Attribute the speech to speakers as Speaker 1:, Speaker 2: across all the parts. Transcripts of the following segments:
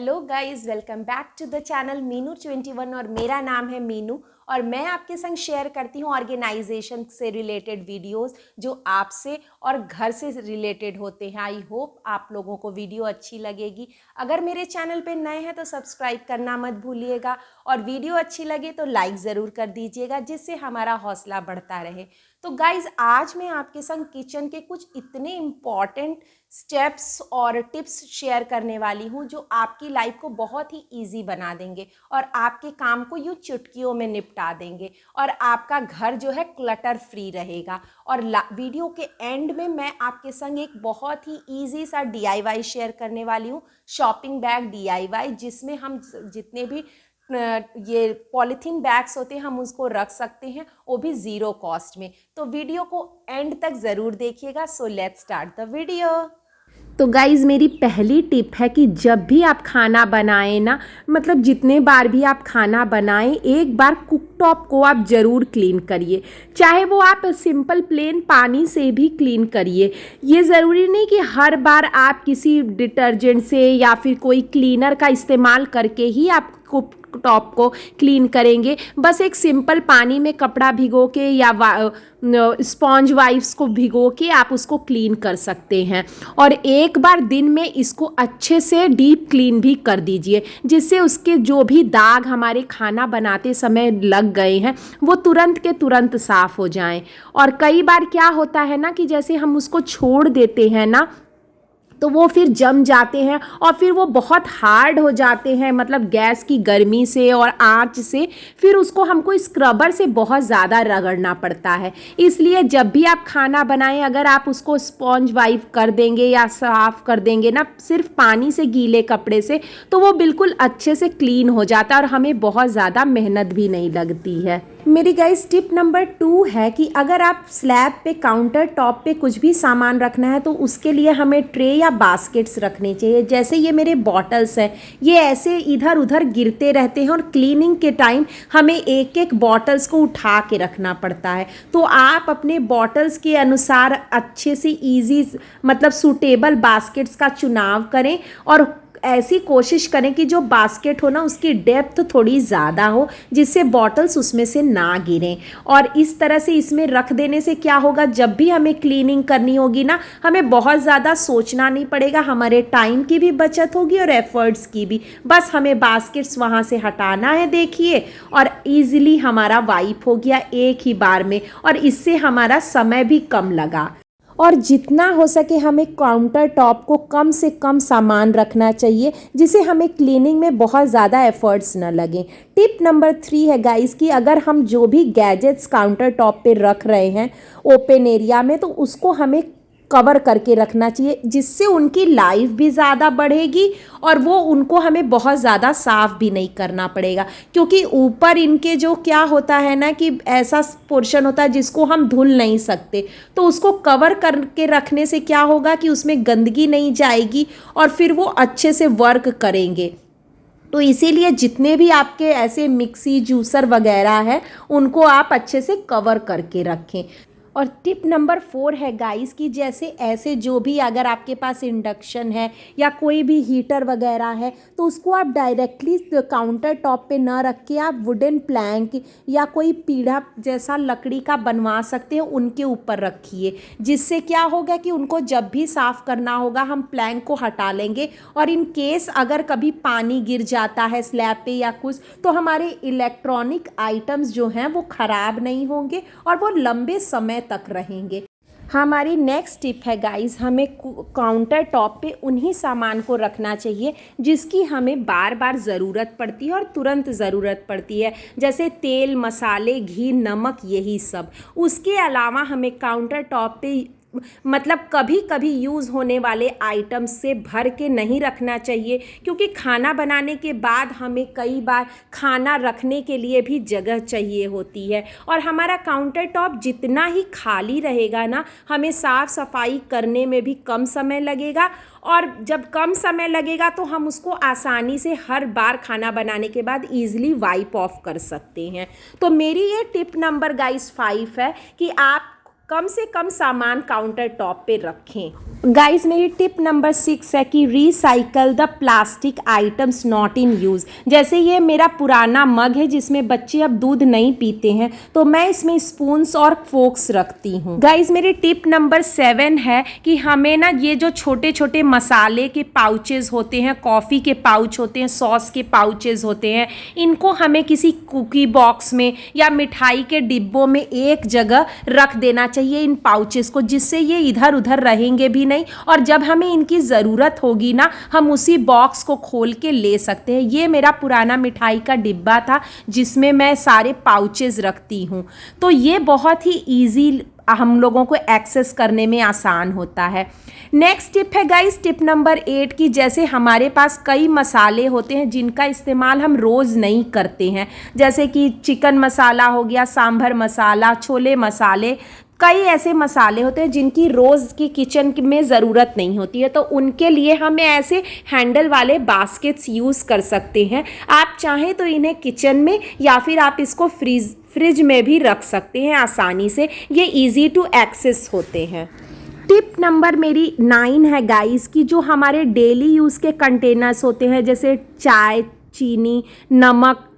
Speaker 1: Hello guys, welcome back to the channel मीनू21 और मेरा नाम है मीनू और मैं आपके संग शेयर करती हूँ ऑर्गेनाइजेशन से रिलेटेड वीडियोस जो आपसे और घर से रिलेटेड होते हैं। आई होप आप लोगों को वीडियो अच्छी लगेगी। अगर मेरे चैनल पे नए हैं तो सब्सक्राइब करना मत भूलिएगा और वीडियो अच्छी लगे तो लाइक ज़रूर कर दीजिएगा, जिससे हमारा हौसला बढ़ता रहे। तो गाइज़, आज मैं आपके संग किचन के कुछ इतने इम्पॉर्टेंट स्टेप्स और टिप्स शेयर करने वाली हूँ जो आपकी लाइफ को बहुत ही ईजी बना देंगे और आपके काम को यूँ चुटकियों में निपटा देंगे और आपका घर जो है क्लटर फ्री रहेगा। और वीडियो के एंड में मैं आपके संग एक बहुत ही ईजी सा DIY शेयर करने वाली हूँ, शॉपिंग बैग DIY, जिसमें हम जितने भी ये पॉलीथीन बैग्स होते हैं हम उसको रख सकते हैं, वो भी ज़ीरो कॉस्ट में। तो वीडियो को एंड तक ज़रूर देखिएगा। So let's start the video. तो गाइज़, मेरी पहली टिप है कि जब भी आप खाना बनाएं ना, मतलब जितने बार भी आप खाना बनाएं, एक बार कुकटॉप को आप ज़रूर क्लीन करिए। चाहे वो आप सिंपल प्लेन पानी से भी क्लीन करिए। ये ज़रूरी नहीं कि हर बार आप किसी डिटर्जेंट से या फिर कोई क्लीनर का इस्तेमाल करके ही आप टॉप को क्लीन करेंगे। बस एक सिंपल पानी में कपड़ा भिगो के या स्पॉन्ज वाइप्स को भिगो के आप उसको क्लीन कर सकते हैं और एक बार दिन में इसको अच्छे से डीप क्लीन भी कर दीजिए, जिससे उसके जो भी दाग हमारे खाना बनाते समय लग गए हैं वो तुरंत के तुरंत साफ़ हो जाएं। और कई बार क्या होता है ना कि जैसे हम उसको छोड़ देते हैं ना तो वो फिर जम जाते हैं और फिर वो बहुत हार्ड हो जाते हैं, मतलब गैस की गर्मी से और आंच से। फिर उसको हमको स्क्रबर से बहुत ज़्यादा रगड़ना पड़ता है। इसलिए जब भी आप खाना बनाएं, अगर आप उसको स्पॉन्ज वाइप कर देंगे या साफ़ कर देंगे ना सिर्फ पानी से, गीले कपड़े से, तो वो बिल्कुल अच्छे से क्लीन हो जाता है और हमें बहुत ज़्यादा मेहनत भी नहीं लगती है। मेरी गाइस टिप नंबर 2 है कि अगर आप स्लैब पे, काउंटर टॉप पे कुछ भी सामान रखना है तो उसके लिए हमें ट्रे या बास्केट्स रखने चाहिए। जैसे ये मेरे बॉटल्स हैं, ये ऐसे इधर उधर गिरते रहते हैं और क्लीनिंग के टाइम हमें एक एक बॉटल्स को उठा के रखना पड़ता है। तो आप अपने बॉटल्स के अनुसार अच्छे से ईजी, मतलब सूटेबल बास्केट्स का चुनाव करें और ऐसी कोशिश करें कि जो बास्केट हो ना उसकी डेप्थ थोड़ी ज़्यादा हो, जिससे बॉटल्स उसमें से ना गिरें। और इस तरह से इसमें रख देने से क्या होगा, जब भी हमें क्लीनिंग करनी होगी ना, हमें बहुत ज़्यादा सोचना नहीं पड़ेगा, हमारे टाइम की भी बचत होगी और एफर्ट्स की भी। बस हमें बास्केट्स वहाँ से हटाना है, देखिए, और ईजिली हमारा वाइप हो गया एक ही बार में और इससे हमारा समय भी कम लगा। और जितना हो सके हमें काउंटर टॉप को कम से कम सामान रखना चाहिए, जिसे हमें क्लीनिंग में बहुत ज़्यादा एफर्ट्स न लगें। टिप नंबर 3 है गाइस कि अगर हम जो भी गैजेट्स काउंटर टॉप पे रख रहे हैं ओपन एरिया में, तो उसको हमें कवर करके रखना चाहिए, जिससे उनकी लाइफ भी ज़्यादा बढ़ेगी और वो उनको हमें बहुत ज़्यादा साफ़ भी नहीं करना पड़ेगा। क्योंकि ऊपर इनके जो क्या होता है ना कि ऐसा पोर्शन होता है जिसको हम धुल नहीं सकते, तो उसको कवर करके रखने से क्या होगा कि उसमें गंदगी नहीं जाएगी और फिर वो अच्छे से वर्क करेंगे। तो इसीलिए जितने भी आपके ऐसे मिक्सी, जूसर वगैरह है उनको आप अच्छे से कवर करके रखें। और टिप नंबर 4 है गाइस कि जैसे ऐसे जो भी, अगर आपके पास इंडक्शन है या कोई भी हीटर वगैरह है, तो उसको आप डायरेक्टली काउंटर टॉप पे ना रख के आप वुडन प्लैंक या कोई पीढ़ा जैसा लकड़ी का बनवा सकते हैं, उनके ऊपर रखिए। जिससे क्या होगा कि उनको जब भी साफ़ करना होगा हम प्लैंक को हटा लेंगे और इन केस अगर कभी पानी गिर जाता है स्लैब पे या कुछ, तो हमारे इलेक्ट्रॉनिक आइटम्स जो हैं वो ख़राब नहीं होंगे और वो लंबे समय तक रहेंगे। हमारी नेक्स्ट टिप है गाइस, हमें काउंटर टॉप पे उन्हीं सामान को रखना चाहिए जिसकी हमें बार बार ज़रूरत पड़ती है और तुरंत ज़रूरत पड़ती है, जैसे तेल, मसाले, घी, नमक, यही सब। उसके अलावा हमें काउंटर टॉप पे मतलब कभी कभी यूज़ होने वाले आइटम्स से भर के नहीं रखना चाहिए, क्योंकि खाना बनाने के बाद हमें कई बार खाना रखने के लिए भी जगह चाहिए होती है और हमारा काउंटर टॉप जितना ही खाली रहेगा ना, हमें साफ़ सफाई करने में भी कम समय लगेगा और जब कम समय लगेगा तो हम उसको आसानी से हर बार खाना बनाने के बाद ईजिली वाइप ऑफ कर सकते हैं। तो मेरी ये टिप नंबर गाइस 5 है कि आप कम से कम सामान काउंटर टॉप पे रखें। गाइस मेरी टिप नंबर 6 है कि recycle the plastic items not in use. जैसे ये मेरा पुराना मग है जिसमें बच्चे अब दूध नहीं पीते हैं, तो मैं इसमें स्पून्स और फोक्स रखती हूँ। गाइस मेरी टिप नंबर 7 है कि हमें ना ये जो छोटे छोटे मसाले के पाउचेस होते हैं, कॉफ़ी के पाउच होते हैं, सॉस के पाउचेस होते हैं, इनको हमें किसी कुकी बॉक्स में या मिठाई के डिब्बों में एक जगह रख देना चाहिए इन पाउचेस को, जिससे ये इधर उधर रहेंगे भी नहीं और जब हमें इनकी ज़रूरत होगी ना हम उसी बॉक्स को खोल के ले सकते हैं। ये मेरा पुराना मिठाई का डिब्बा था जिसमें मैं सारे पाउचेस रखती हूँ, तो ये बहुत ही ईजी हम लोगों को एक्सेस करने में आसान होता है। नेक्स्ट टिप है गाइस टिप नंबर 8 की जैसे हमारे पास कई मसाले होते हैं जिनका इस्तेमाल हम रोज़ नहीं करते हैं, जैसे कि चिकन मसाला हो गया, सांभर मसाला, छोले मसाले, कई ऐसे मसाले होते हैं जिनकी रोज़ की किचन में ज़रूरत नहीं होती है, तो उनके लिए हम ऐसे हैंडल वाले बास्केट्स यूज़ कर सकते हैं। आप चाहें तो इन्हें किचन में या फिर आप इसको फ्रिज में भी रख सकते हैं आसानी से, ये इजी टू एक्सेस होते हैं। टिप नंबर मेरी 9 है गाइस कि जो हमारे डेली यूज़ के कंटेनर्स होते हैं जैसे चाय, चीनी, नमक,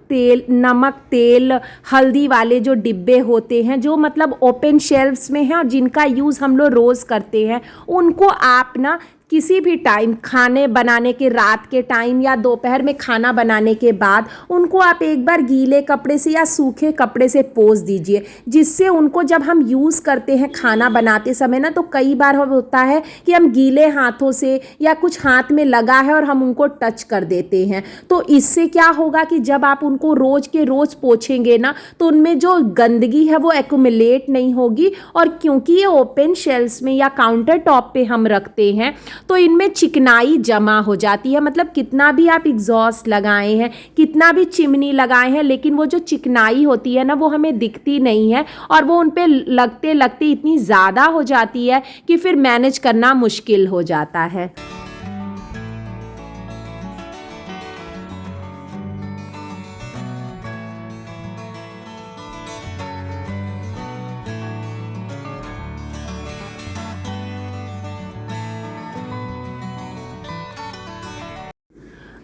Speaker 1: तेल, हल्दी वाले जो डिब्बे होते हैं जो मतलब ओपन शेल्फ्स में हैं और जिनका यूज़ हम लोग रोज़ करते हैं, उनको आप ना किसी भी टाइम खाने बनाने के रात के टाइम या दोपहर में खाना बनाने के बाद उनको आप एक बार गीले कपड़े से या सूखे कपड़े से पोंछ दीजिए, जिससे उनको जब हम यूज़ करते हैं खाना बनाते समय ना, तो कई बार होता है कि हम गीले हाथों से या कुछ हाथ में लगा है और हम उनको टच कर देते हैं, तो इससे क्या होगा कि जब आप उनको रोज़ के रोज़ पोंछेंगे ना तो उनमें जो गंदगी है वो एक्यूमुलेट नहीं होगी, और क्योंकि ये ओपन शेल्फ्स में या काउंटर टॉप पे हम रखते हैं तो इनमें चिकनाई जमा हो जाती है। मतलब कितना भी आप एग्जॉस्ट लगाए हैं, कितना भी चिमनी लगाए हैं, लेकिन वो जो चिकनाई होती है ना वो हमें दिखती नहीं है और वो उन पे लगते लगते इतनी ज़्यादा हो जाती है कि फिर मैनेज करना मुश्किल हो जाता है।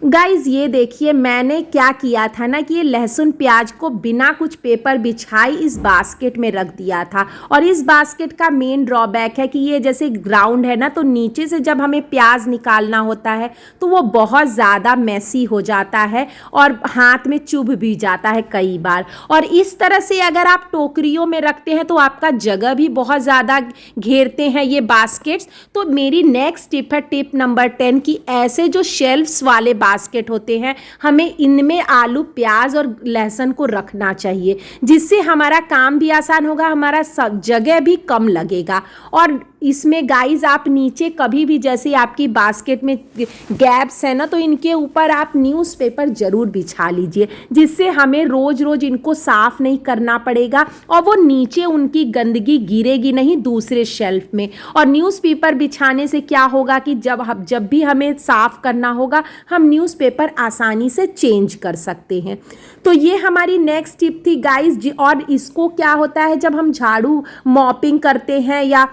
Speaker 1: गाइज़ ये देखिए मैंने क्या किया था ना कि ये लहसुन प्याज को बिना कुछ पेपर बिछाई इस बास्केट में रख दिया था, और इस बास्केट का मेन ड्रॉबैक है कि ये जैसे ग्राउंड है ना, तो नीचे से जब हमें प्याज निकालना होता है तो वो बहुत ज़्यादा मैसी हो जाता है और हाथ में चुभ भी जाता है कई बार। और इस तरह से अगर आप टोकरियों में रखते हैं तो आपका जगह भी बहुत ज़्यादा घेरते हैं ये बास्केट्स। तो मेरी नेक्स्ट टिप है टिप नंबर 10 की ऐसे जो शेल्फ्स वाले बास्केट होते हैं हमें इनमें आलू, प्याज और लहसुन को रखना चाहिए, जिससे हमारा काम भी आसान होगा, हमारा जगह भी कम लगेगा। और इसमें गाइज आप नीचे कभी भी जैसे आपकी बास्केट में गैप्स है ना, तो इनके ऊपर आप न्यूज़पेपर ज़रूर बिछा लीजिए, जिससे हमें रोज़ रोज़ इनको साफ़ नहीं करना पड़ेगा और वो नीचे उनकी गंदगी गिरेगी नहीं दूसरे शेल्फ में। और न्यूज़पेपर बिछाने से क्या होगा कि जब भी हमें साफ़ करना होगा हम न्यूज़पेपर आसानी से चेंज कर सकते हैं। तो ये हमारी नेक्स्ट टिप थी गाइज। और इसको क्या होता है जब हम झाड़ू मॉपिंग करते हैं या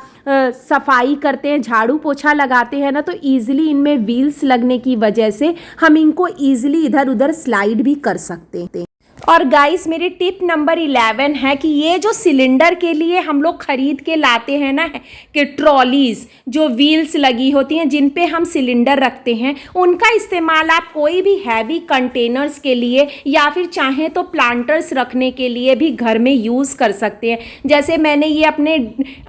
Speaker 1: सफाई करते हैं, झाड़ू पोछा लगाते हैं ना, तो ईजिली इनमें व्हील्स लगने की वजह से हम इनको ईजिली इधर उधर स्लाइड भी कर सकते हैं। और गाइस मेरी टिप नंबर 11 है कि ये जो सिलेंडर के लिए हम लोग खरीद के लाते हैं ना कि ट्रॉलीज़ जो व्हील्स लगी होती हैं जिन पे हम सिलेंडर रखते हैं, उनका इस्तेमाल आप कोई भी हैवी कंटेनर्स के लिए या फिर चाहें तो प्लांटर्स रखने के लिए भी घर में यूज़ कर सकते हैं। जैसे मैंने ये अपने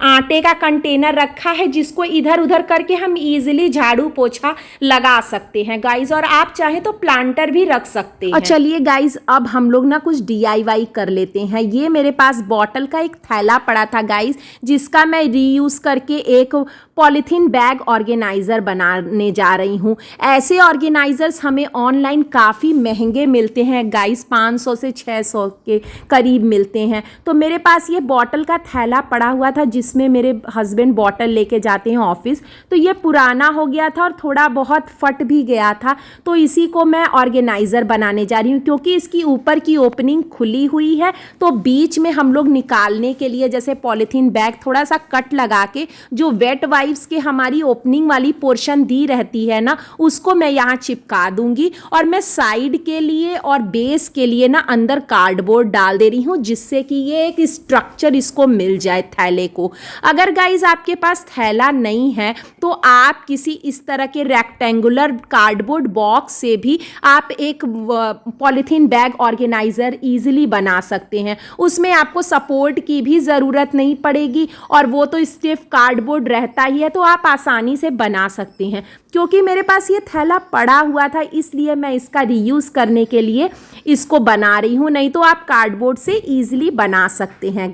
Speaker 1: आटे का कंटेनर रखा है जिसको इधर उधर करके हम ईजिली झाड़ू पोछा लगा सकते हैं गाइज, और आप चाहें तो प्लांटर भी रख सकते हैं। और चलिए गाइज अब हम लोग ना कुछ DIY कर लेते हैं। ये मेरे पास बॉटल का एक थैला पड़ा था गाइस, जिसका मैं रीयूज़ करके एक पॉलीथीन बैग ऑर्गेनाइज़र बनाने जा रही हूँ। ऐसे ऑर्गेनाइज़र्स हमें ऑनलाइन काफ़ी महंगे मिलते हैं गाइस, 500 से 600 के करीब मिलते हैं। तो मेरे पास ये बॉटल का थैला पड़ा हुआ था जिसमें मेरे हस्बैंड बॉटल लेके जाते हैं ऑफिस, तो ये पुराना हो गया था और थोड़ा बहुत फट भी गया था, तो इसी को मैं ऑर्गेनाइज़र बनाने जा रही हूँ। क्योंकि इसकी ऊपर की की ओपनिंग खुली हुई है, तो बीच में हम लोग निकालने के लिए जैसे पॉलीथीन बैग थोड़ा सा कट लगा के जो वेट वाइप्स के हमारी ओपनिंग वाली पोर्शन दी रहती है ना, उसको मैं यहाँ चिपका दूंगी। और मैं साइड के लिए और बेस के लिए ना अंदर कार्डबोर्ड डाल दे रही हूँ, जिससे कि ये एक स्ट्रक्चर इसको मिल जाए थैले को। अगर गाइज आपके पास थैला नहीं है तो आप किसी इस तरह के रेक्टेंगुलर कार्डबोर्ड बॉक्स से भी आप एक पॉलीथीन बैग ऑर्गेनाइजर इजीली बना सकते हैं। उसमें आपको सपोर्ट की भी ज़रूरत नहीं पड़ेगी, और वो तो स्टिफ कार्डबोर्ड रहता ही है, तो आप आसानी से बना सकते हैं। क्योंकि मेरे पास ये थैला पड़ा हुआ था, इसलिए मैं इसका रीयूज़ करने के लिए इसको बना रही हूँ, नहीं तो आप कार्डबोर्ड से ईजिली बना सकते हैं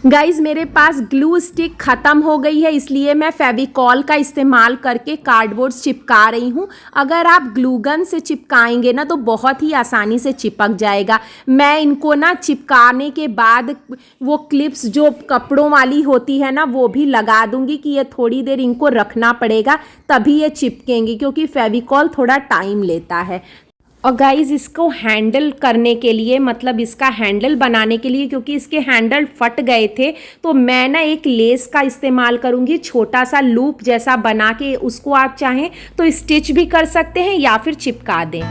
Speaker 1: गाइज मेरे पास ग्लू स्टिक ख़त्म हो गई है, इसलिए मैं फेविकॉल का इस्तेमाल करके कार्डबोर्ड चिपका रही हूँ। अगर आप ग्लू गन से चिपकाएंगे ना तो बहुत ही आसानी से चिपक जाएगा। मैं इनको ना चिपकाने के बाद वो क्लिप्स जो कपड़ों वाली होती है ना, वो भी लगा दूंगी कि ये थोड़ी देर इनको रखना पड़ेगा, तभी ये चिपकेंगी, क्योंकि फेविकॉल थोड़ा टाइम लेता है। और गाइज़ इसको हैंडल करने के लिए, मतलब इसका हैंडल बनाने के लिए, क्योंकि इसके हैंडल फट गए थे, तो मैं ना एक लेस का इस्तेमाल करूँगी, छोटा सा लूप जैसा बना के। उसको आप चाहें तो स्टिच भी कर सकते हैं या फिर चिपका दें।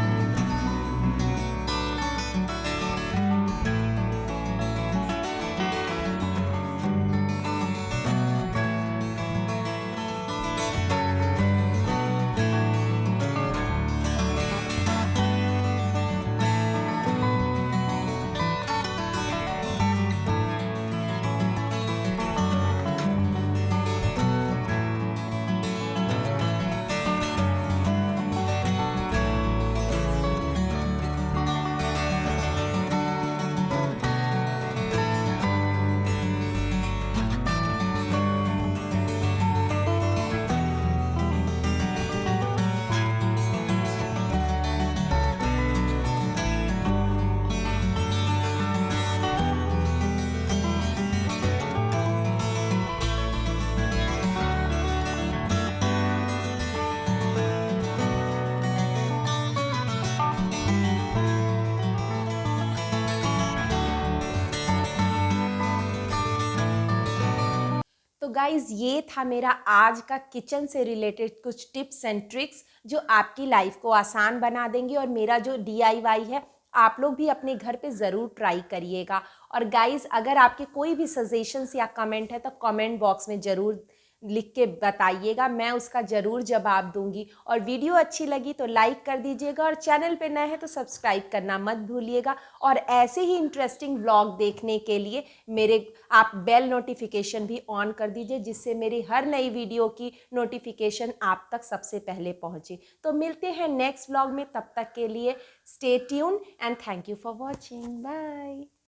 Speaker 1: तो गाइज़ ये था मेरा आज का किचन से रिलेटेड कुछ टिप्स एंड ट्रिक्स जो आपकी लाइफ को आसान बना देंगे। और मेरा जो DIY है, आप लोग भी अपने घर पे ज़रूर ट्राई करिएगा। और गाइज़ अगर आपके कोई भी सजेशंस या कमेंट है तो कमेंट बॉक्स में ज़रूर लिख के बताइएगा, मैं उसका ज़रूर जवाब दूंगी। और वीडियो अच्छी लगी तो लाइक कर दीजिएगा, और चैनल पे नए हैं तो सब्सक्राइब करना मत भूलिएगा। और ऐसे ही इंटरेस्टिंग व्लॉग देखने के लिए मेरे आप बेल नोटिफिकेशन भी ऑन कर दीजिए, जिससे मेरी हर नई वीडियो की नोटिफिकेशन आप तक सबसे पहले पहुँचे। तो मिलते हैं नेक्स्ट व्लॉग में, तब तक के लिए stay tune and thank you for watching. Bye.